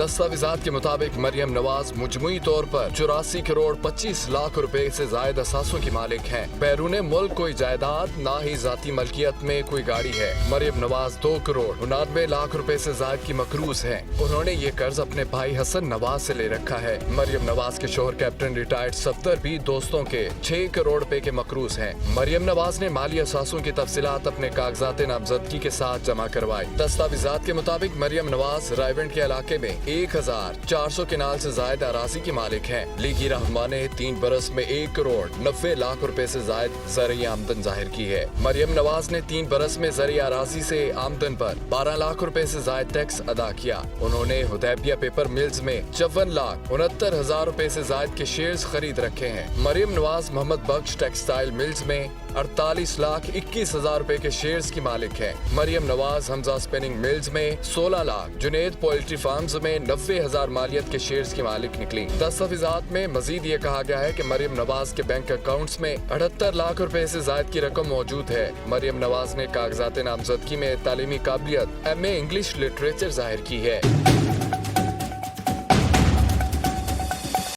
दस्तावेजात के मुताबिक मरियम नवाज मुजमुई तौर पर 84 करोड़ 25 लाख रुपए से जायद असासों की मालिक हैं। बैरून मुल्क कोई जायदाद ना ही जाती मलकियत में कोई गाड़ी है। मरियम नवाज 2 करोड़ 89 लाख रुपए से जायद की मकरूज है। उन्होंने ये कर्ज अपने भाई हसन नवाज से ले रखा है। मरियम नवाज के शोहर कैप्टन रिटायर्ड सफदर भी दोस्तों के 6 करोड़ रुपए के मकरूज हैं। मरियम नवाज ने माली असासों की तफसीलात अपने कागजात नामजदगी के साथ जमा करवाई। दस्तावेजात के मुताबिक मरियम नवाज रायवेंड के इलाके में 1400 किनाल से जायद अराजी की मालिक हैं। लीगी रहनुमा ने 3 बरस में 1 करोड़ 90 लाख रुपए से जायद ज़रई आमदन जाहिर की है। मरियम नवाज ने 3 बरस में ज़रई अराजी से आमदन पर 12 लाख रुपए से जायद टैक्स अदा किया। उन्होंने हुदैबिया पेपर मिल्स में 54,69,000 रुपए से जायद के शेयर्स खरीद रखे हैं। मरियम नवाज मोहम्मद बख्श टेक्सटाइल मिल्स में 48,21,000 रुपए के शेयर्स की मालिक है। मरियम नवाज हमजा स्पिनिंग मिल्स में 16 लाख, जुनेद पोल्ट्री फार्म्स में 90,000 मालियत के शेयर्स की मालिक निकली। दस्तावेजात में मजीद ये कहा गया है कि मरियम नवाज के बैंक अकाउंट्स में 78 लाख रुपए से जायद की रकम मौजूद है। मरियम नवाज ने कागजात नामजदगी में तालीमी काबिलियत MA इंग्लिश लिटरेचर जाहिर की है।